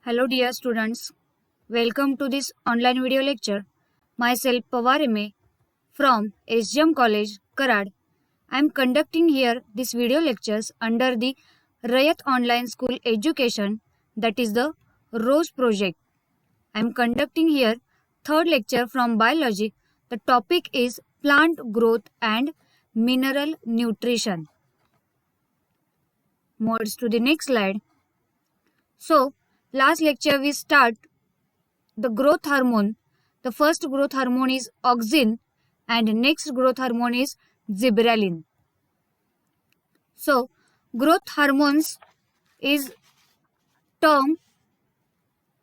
Hello dear students, welcome to this online video lecture. Myself Pawar M.A. from SGM College, Karad. I am conducting here this video lectures under the Rayat Online School Education, that is the ROSE project. I am conducting here third lecture from biology. The topic is plant growth and mineral nutrition. Moves to the next slide. So, last lecture we start the growth hormone. The first growth hormone is auxin and next growth hormone is gibberellin. So, growth hormones is term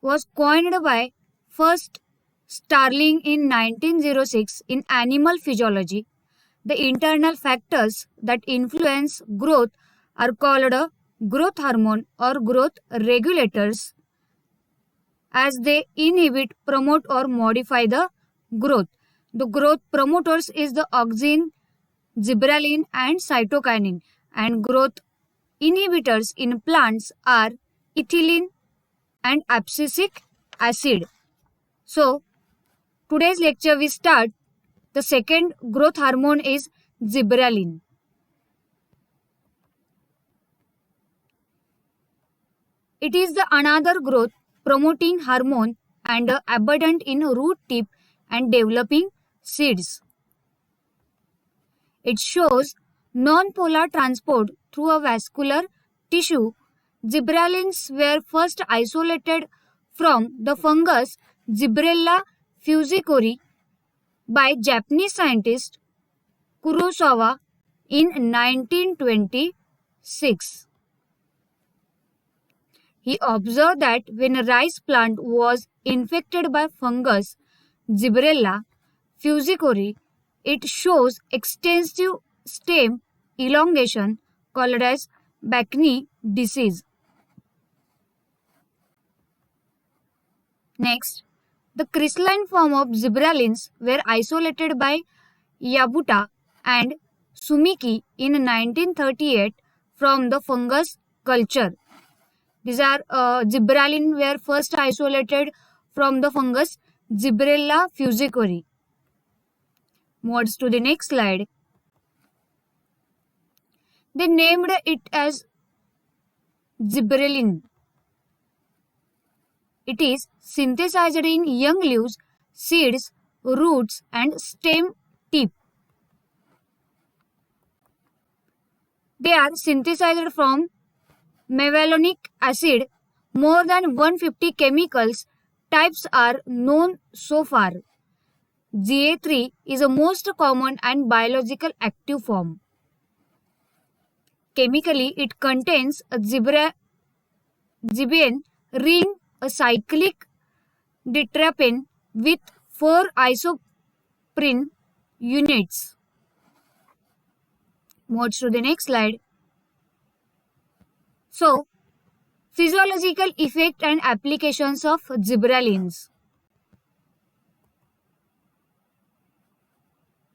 was coined by first Starling in 1906 in Animal Physiology. The internal factors that influence growth are called growth hormone or growth regulators, as they inhibit, promote or modify the growth. The growth promoters is the auxin, gibberellin and cytokinin, and growth inhibitors in plants are ethylene and abscisic acid. So, today's lecture we start. The second growth hormone is gibberellin. It is the another growth promoting hormone and abundant in root tip and developing seeds. It shows non-polar transport through a vascular tissue. Gibberellins were first isolated from the fungus Gibberella fusaricorum by Japanese scientist Kurosawa in 1926. He observed that when a rice plant was infected by fungus Gibberella fusaricorum, it shows extensive stem elongation called as Bacni disease. Next, the crystalline form of gibberellins were isolated by Yabuta and Sumiki in 1938 from the fungus culture. These are gibberellin were first isolated from the fungus Gibberella fusaricorum. Moves to the next slide. They named it as gibberellin. It is synthesized in young leaves, seeds, roots and stem tip. They are synthesized from mevalonic acid. More than 150 chemicals types are known so far. Ga3 is the most common and biological active form. Chemically, it contains a gibberellin ring, a cyclic diterpene with 4 isoprene units. Moves to the next slide. So, physiological effect and applications of gibberellins.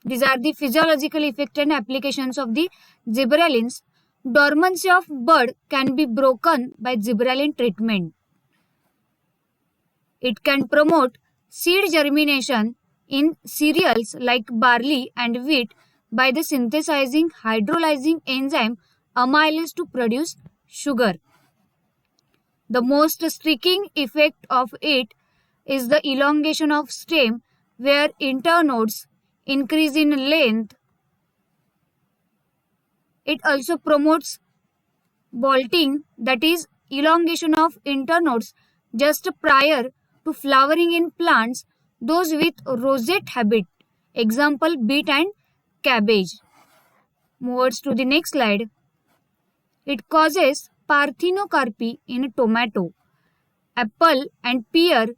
These are the physiological effect and applications of the gibberellins. Dormancy of bud can be broken by gibberellin treatment. It can promote seed germination in cereals like barley and wheat by the synthesizing hydrolyzing enzyme amylase to produce sugar. The most striking effect of it is the elongation of stem, where internodes increase in length. It also promotes bolting, that is elongation of internodes just prior to flowering in plants, those with rosette habit, example beet and cabbage. Moves to the next slide. It causes parthenocarpy in tomato, apple and pear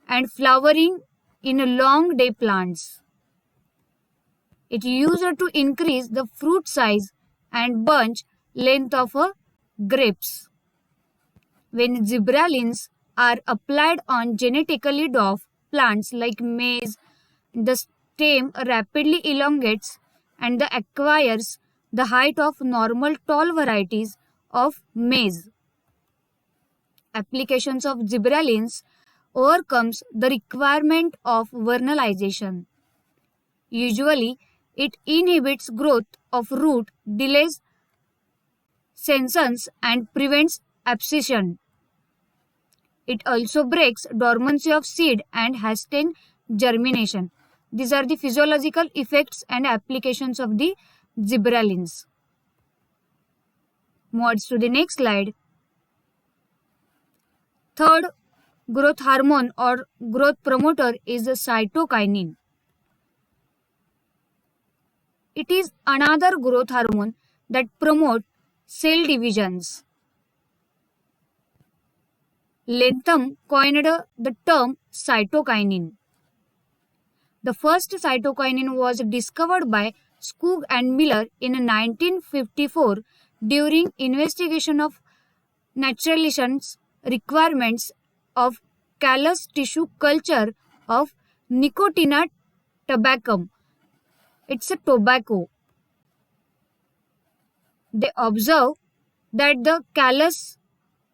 and flowering in long day plants. It is used to increase the fruit size and bunch length of grapes. When gibberellins are applied on genetically dwarf plants like maize, the stem rapidly elongates and acquires the height of normal tall varieties of maize. applications of gibberellins overcomes the requirement of vernalization. Usually, it inhibits growth of root, delays senescence, and prevents abscission. It also breaks dormancy of seed and hastens germination. These are the physiological effects and applications of the gibberellins. Moves to the next slide. Third growth hormone or growth promoter is the cytokinin. It is another growth hormone that promotes cell divisions. Lentham coined the term cytokinin. The first cytokinin was discovered by Skoog and Miller in 1954 during investigation of naturalization's requirements of callus tissue culture of Nicotiana tabacum. It's a tobacco. They observe that the callus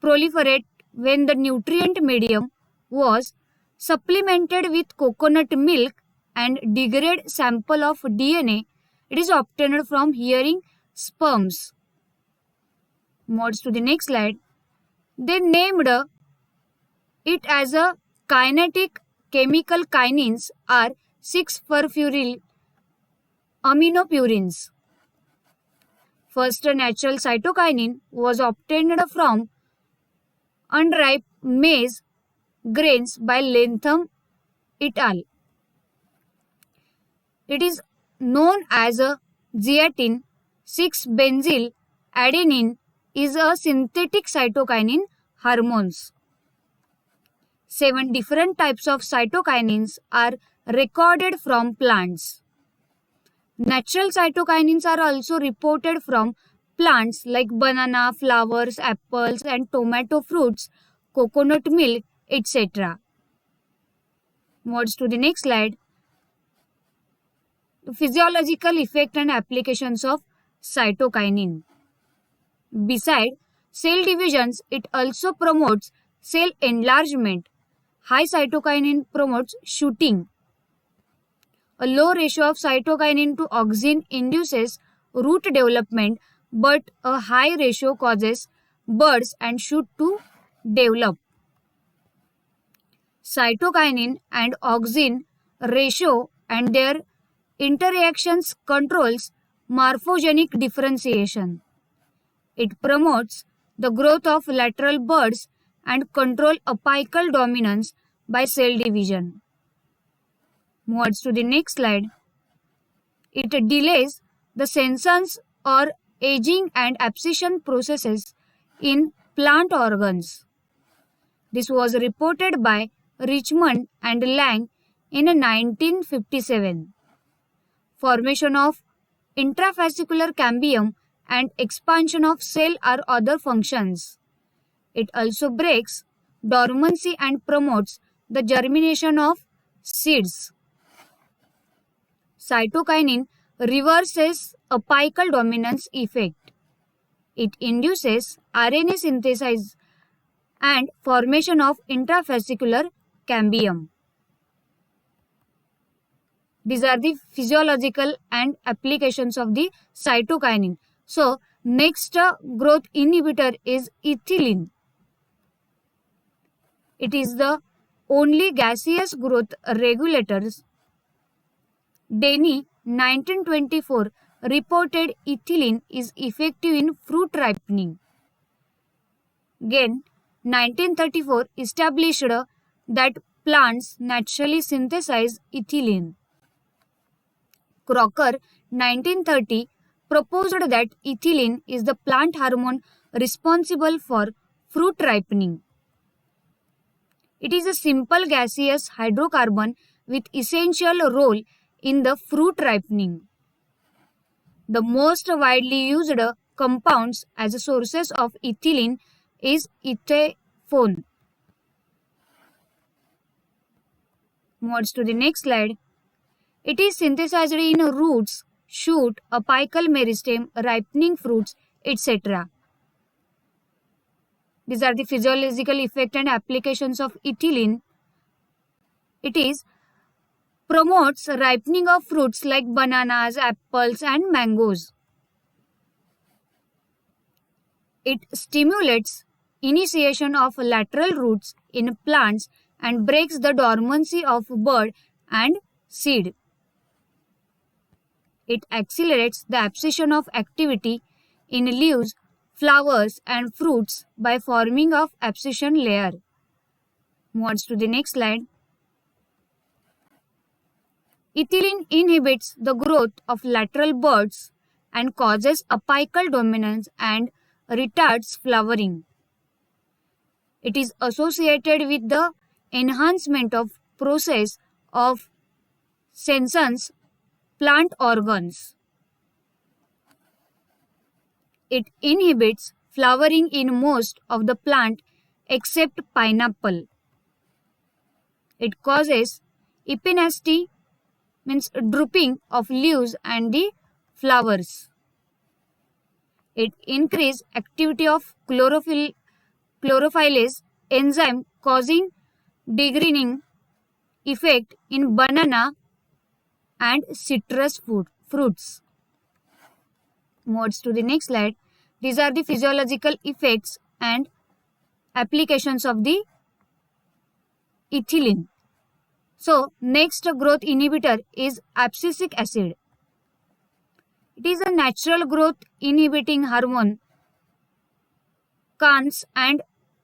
proliferate when the nutrient medium was supplemented with coconut milk and degrade sample of DNA. It is obtained from hearing sperms. Moves to the next slide. They named it as a kinetic chemical kinins are 6-furfuryl aminopurines. First natural cytokinin was obtained from unripe maize grains by Lentham et al. It is known as a zeatin. 6-benzyl adenine is a synthetic cytokinin hormones. 7 different types of cytokinins are recorded from plants. Natural cytokinins are also reported from plants like banana, flowers, apples and tomato fruits, coconut milk, etc. Moves to the next slide. The physiological effect and applications of cytokinin. Besides cell divisions, it also promotes cell enlargement. High cytokinin promotes shooting. A low ratio of cytokinin to auxin induces root development, but a high ratio causes buds and shoot to develop. Cytokinin and auxin ratio and their interactions controls morphogenic differentiation. It promotes the growth of lateral buds and control apical dominance by cell division. Moves to the next slide. It delays the senescence or aging and abscission processes in plant organs. This was reported by Richmond and Lang in 1957. Formation of intrafascicular cambium and expansion of cell are other functions. It also breaks dormancy and promotes the germination of seeds. Cytokinin reverses apical dominance effect. It induces RNA synthesis and formation of intrafascicular cambium. These are the physiological and applications of the cytokinin. So, next growth inhibitor is ethylene. It is the only gaseous growth regulators. Denny, 1924, reported ethylene is effective in fruit ripening. Again, 1934 established that plants naturally synthesize ethylene. Crocker, 1930, proposed that ethylene is the plant hormone responsible for fruit ripening. It is a simple gaseous hydrocarbon with essential role in the fruit ripening. The most widely used compounds as sources of ethylene is ethaphone. Moves to the next slide. It is synthesized in roots, shoot, apical meristem, ripening fruits, etc. These are the physiological effect and applications of ethylene. It is promotes ripening of fruits like bananas, apples and mangoes. It stimulates initiation of lateral roots in plants and breaks the dormancy of bud and seed. It accelerates the abscission of activity in leaves, flowers and fruits by forming of abscission layer. Moves to the next slide. Ethylene inhibits the growth of lateral buds and causes apical dominance and retards flowering. It is associated with the enhancement of process of senescence plant organs. It inhibits flowering in most of the plant except pineapple. It causes epinasty, means drooping of leaves and the flowers. It increases activity of chlorophyllase enzyme causing degreening effect in banana and citrus fruits. Moves to the next slide. These are the physiological effects and applications of the ethylene. So, next growth inhibitor is abscisic acid. It is a natural growth inhibiting hormone. Carnes and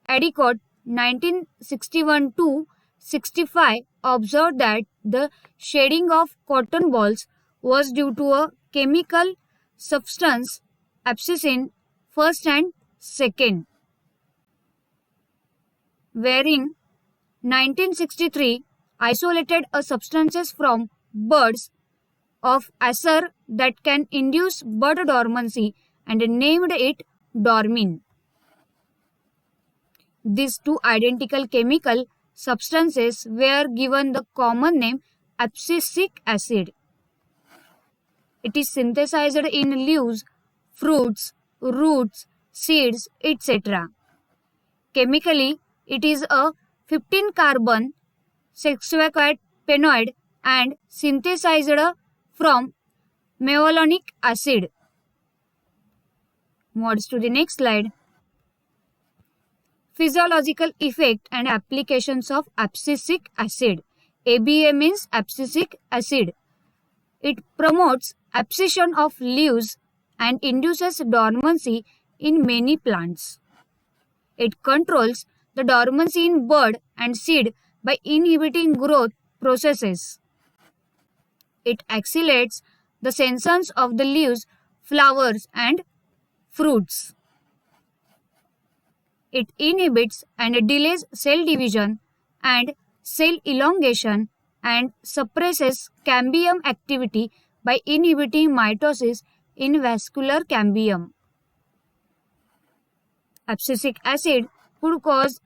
Adicott 1961-65 observed that the shedding of cotton balls was due to a chemical substance abscissine first and second. Wherein 1963 isolated a substances from buds of acer that can induce bud dormancy and named it dormine. These two identical chemical substances were given the common name abscisic acid. It is synthesized in leaves, fruits, roots, seeds, etc. Chemically, it is a 15-carbon sesquipenoid and synthesized from malonic acid. Moves to the next slide. Physiological effect and applications of abscisic acid. ABA means abscisic acid. It promotes abscission of leaves and induces dormancy in many plants. It controls the dormancy in bud and seed by inhibiting growth processes. It accelerates the senescence of the leaves, flowers and fruits. It inhibits and delays cell division and cell elongation and suppresses cambium activity by inhibiting mitosis in vascular cambium. Abscisic acid could cause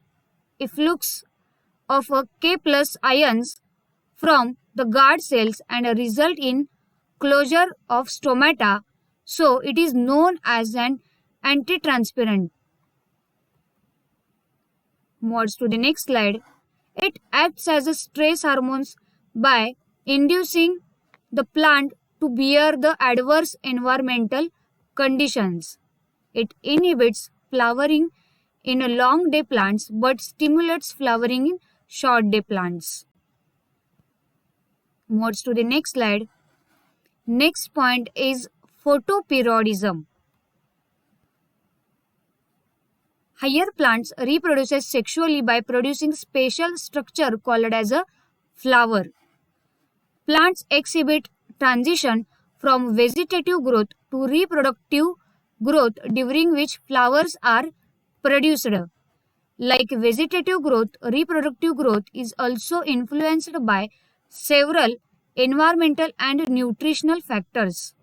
efflux of K+ ions from the guard cells and result in closure of stomata, so it is known as an antitransparent. Moves to the next slide. It acts as a stress hormone by inducing the plant to bear the adverse environmental conditions. It inhibits flowering in long day plants but stimulates flowering in short day plants. Moves to the next slide. Next point is photoperiodism. Higher plants reproduces sexually by producing special structure called as a flower. Plants exhibit transition from vegetative growth to reproductive growth during which flowers are produced. Like vegetative growth, reproductive growth is also influenced by several environmental and nutritional factors.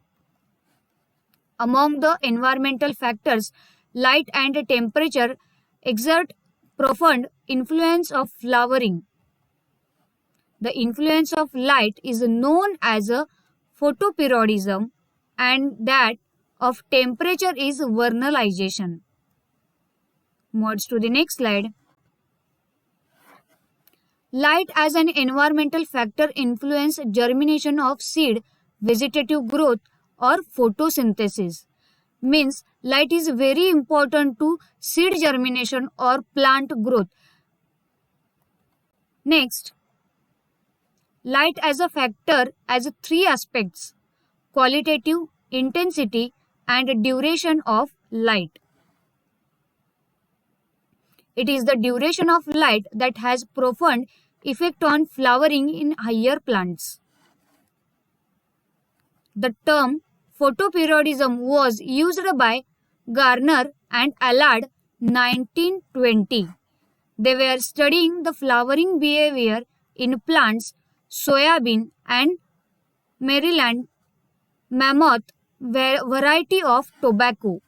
Among the environmental factors, light and temperature exert profound influence of flowering. The influence of light is known as a photoperiodism and that of temperature is vernalization. Moves to the next slide. Light as an environmental factor influence germination of seed, vegetative growth or photosynthesis. Means light is very important to seed germination or plant growth. Next, light as a factor has three aspects: qualitative, intensity and duration of light. It is the duration of light that has profound effect on flowering in higher plants. The term photoperiodism was used by Garner and Allard 1920. They were studying the flowering behavior in plants, soybean and Maryland mammoth variety of tobacco.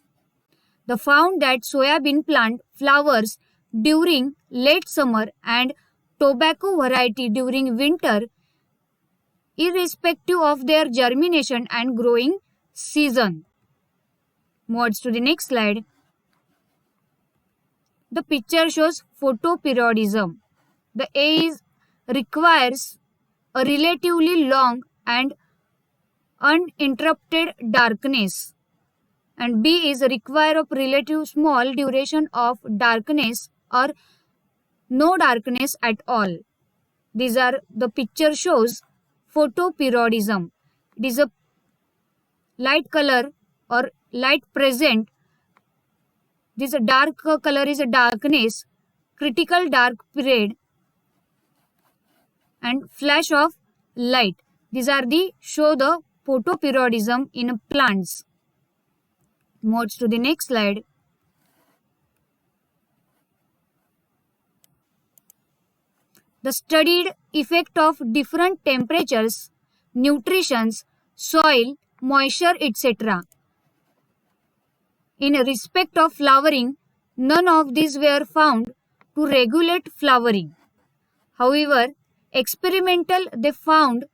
They found that soybean plant flowers during late summer and tobacco variety during winter, irrespective of their germination and growing season. Moves to the next slide. The picture shows photoperiodism. The A requires a relatively long and uninterrupted darkness, and B is require of relative small duration of darkness or no darkness at all. These are the picture shows photoperiodism. It is a light color or light present. This dark color is a darkness, critical dark period and flash of light. These are the show the photoperiodism in plants. Moves to the next slide. The studied effect of different temperatures, nutrition, soil, moisture, etc. In respect of flowering, none of these were found to regulate flowering. However, experimental they found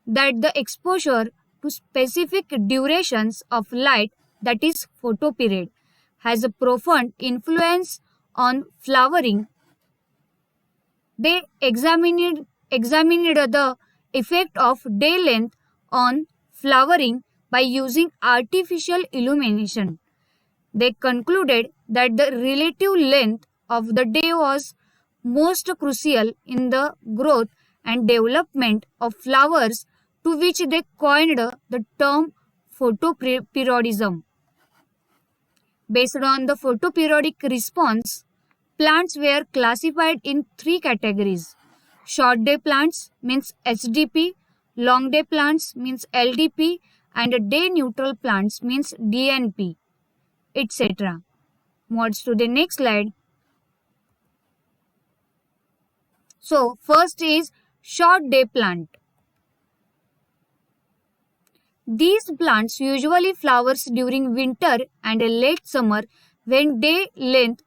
that the exposure to specific durations of light, that is photoperiod, has a profound influence on flowering. They examined the effect of day length on flowering by using artificial illumination. They concluded that the relative length of the day was most crucial in the growth and development of flowers, to which they coined the term photoperiodism. Based on the photoperiodic response, plants were classified in three categories. Short day plants means SDP, long day plants means LDP, and day neutral plants means DNP, etc. Moves to the next slide. So, first is short day plant. These plants usually flowers during winter and late summer when day length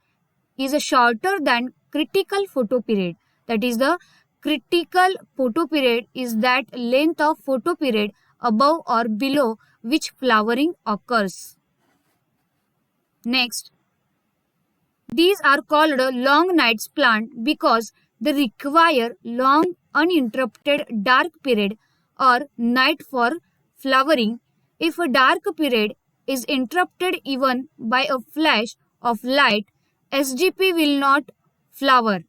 is shorter than critical photoperiod. That is, the critical photoperiod is that length of photoperiod above or below which flowering occurs. Next, these are called long nights plant because they require long uninterrupted dark period or night for flowering. If a dark period is interrupted even by a flash of light, SDP will not flower.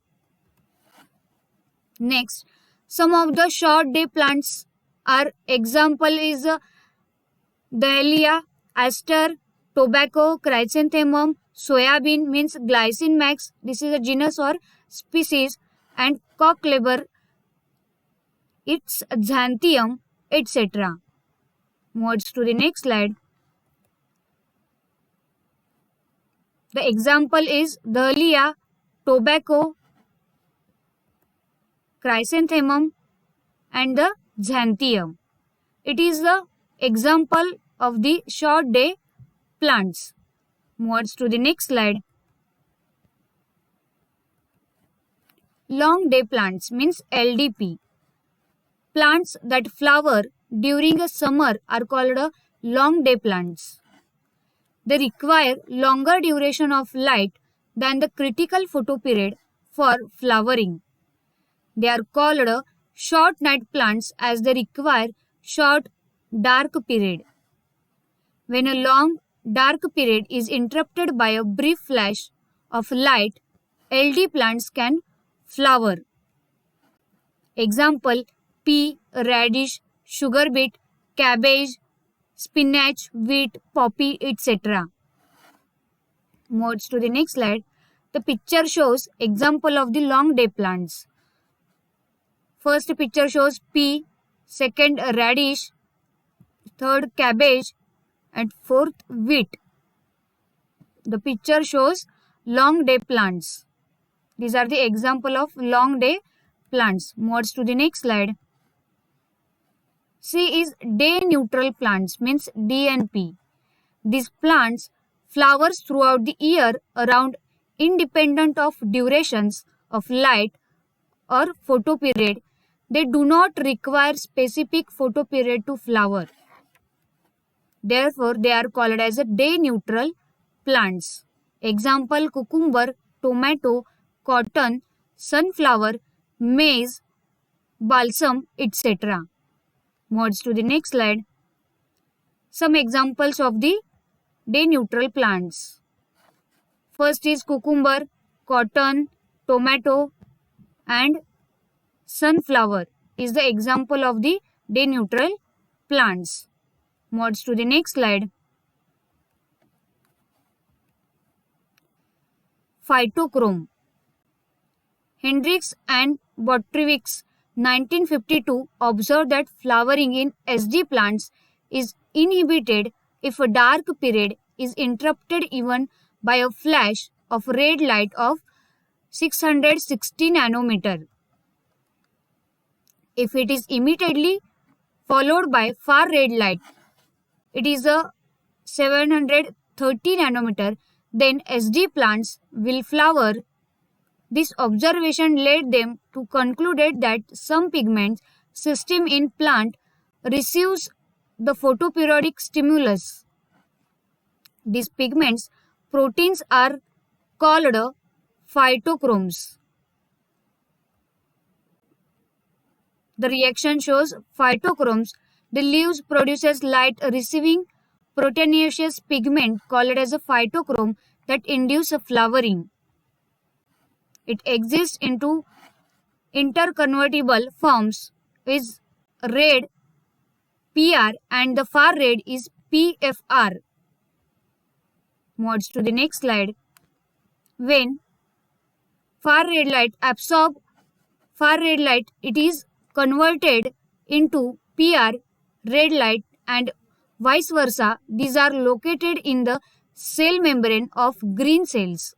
Next, some of the short day plants are example is Dahlia, aster, tobacco, chrysanthemum, soybean means glycine max, this is a genus or species, and cockleber, its xanthium, etc. Moves to the next slide. The example is Dahlia, tobacco, chrysanthemum and the xanthium. It is the example of the short day plants. Moves to the next slide. Long day plants means LDP. Plants that flower during a summer are called long day plants. They require longer duration of light than the critical photoperiod for flowering. They are called short night plants as they require short dark period. When a long dark period is interrupted by a brief flash of light, LD plants can flower. Example: pea, radish, sugar beet, cabbage, spinach, wheat, poppy, etc. Moves to the next slide. The picture shows example of the long day plants. First picture shows pea, second radish, third cabbage, and fourth wheat. The picture shows long day plants. These are the example of long day plants. Moves to the next slide. C is day neutral plants, means DNP. These plants flowers throughout the year around, independent of durations of light or photoperiod. They do not require specific photoperiod to flower. Therefore, they are called as a day neutral plants. Example: cucumber, tomato, cotton, sunflower, maize, balsam, etc. Moves to the next slide. Some examples of the day neutral plants. First is cucumber, cotton, tomato, and sunflower is the example of the day neutral plants. Moves to the next slide. Phytochrome. Hendricks and Botryck's 1952 observed that flowering in SD plants is inhibited if a dark period is interrupted even by a flash of red light of 660 nanometer. If it is immediately followed by far red light, it is a 730 nanometer, then SD plants will flower. This observation led them to conclude that some pigment system in plant receives the photoperiodic stimulus. These pigments proteins are called phytochromes. The reaction shows phytochromes. The leaves produces light receiving proteinaceous pigment called as a phytochrome that induce a flowering. It exists into interconvertible forms is red PR and the far red is PFR. Moves to the next slide. When far red light absorb far red light, it is converted into PR red light and vice versa. These are located in the cell membrane of green cells.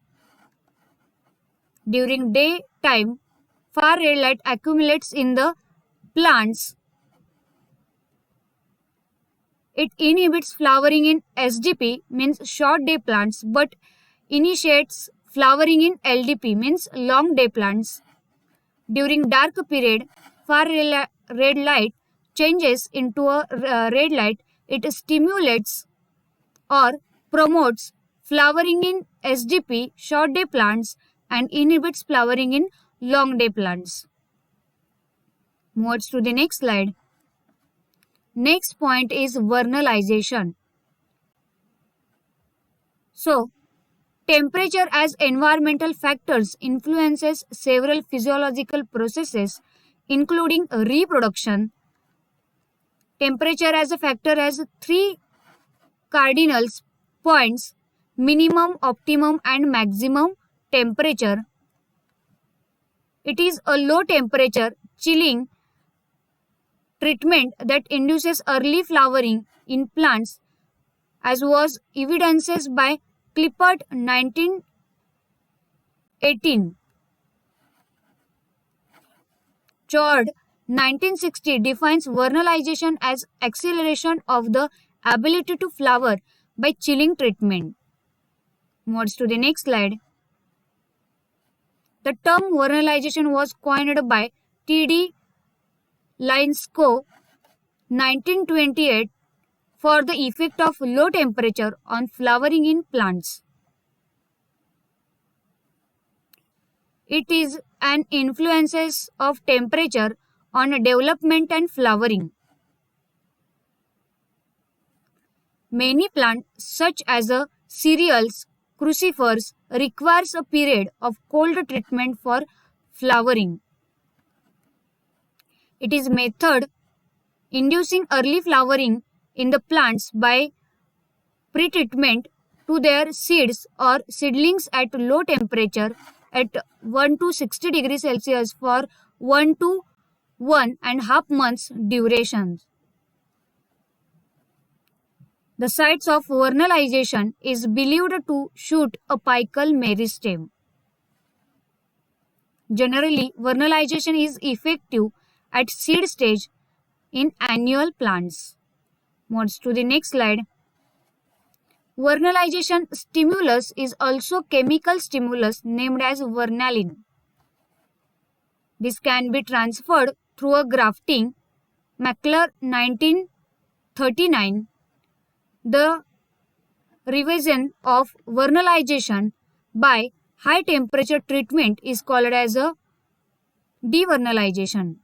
During daytime, far red light accumulates in the plants. It inhibits flowering in SDP, means short day plants, but initiates flowering in LDP, means long day plants. During dark period, far red light changes into a red light. It stimulates or promotes flowering in SDP, short day plants, and inhibits flowering in long day plants. Moves to the next slide. Next point is vernalization. So, temperature as environmental factors influences several physiological processes including reproduction. Temperature as a factor has three cardinal points: minimum, optimum, and maximum temperature. It is a low temperature chilling treatment that induces early flowering in plants, as was evidenced by Clippert 1918. Chord 1960 defines vernalization as acceleration of the ability to flower by chilling treatment. Moves to the next slide. The term vernalization was coined by T.D. Linsco 1928 for the effect of low temperature on flowering in plants. It is an influences of temperature on development and flowering. Many plants, such as cereals, crucifers, requires a period of cold treatment for flowering. It is method inducing early flowering in the plants by pre-treatment to their seeds or seedlings at low temperature at 1 to 60 degrees Celsius for 1 to 1.5 months duration. The sites of vernalization is believed to shoot a apical meristem. Generally, vernalization is effective at seed stage in annual plants. Moves to the next slide. Vernalization stimulus is also chemical stimulus named as vernalin. This can be transferred through a grafting. McClure 1939. The revision of vernalization by high temperature treatment is called as a devernalization.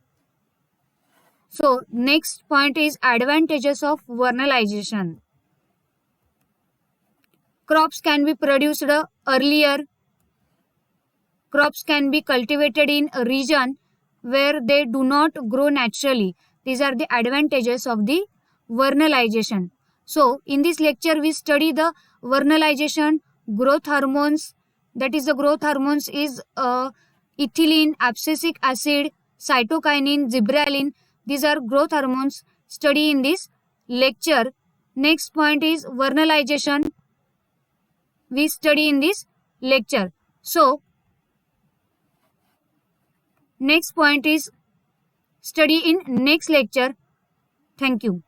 So next point is advantages of vernalization. Crops can be produced earlier. Crops can be cultivated in a region where they do not grow naturally. These are the advantages of the vernalization. So in this lecture we study the vernalization, growth hormones. That is, the growth hormones is ethylene, abscisic acid, cytokinin, gibberellin. These are growth hormones study in this lecture. Next point is vernalization. We study in this lecture. So next point is study in next lecture. Thank you.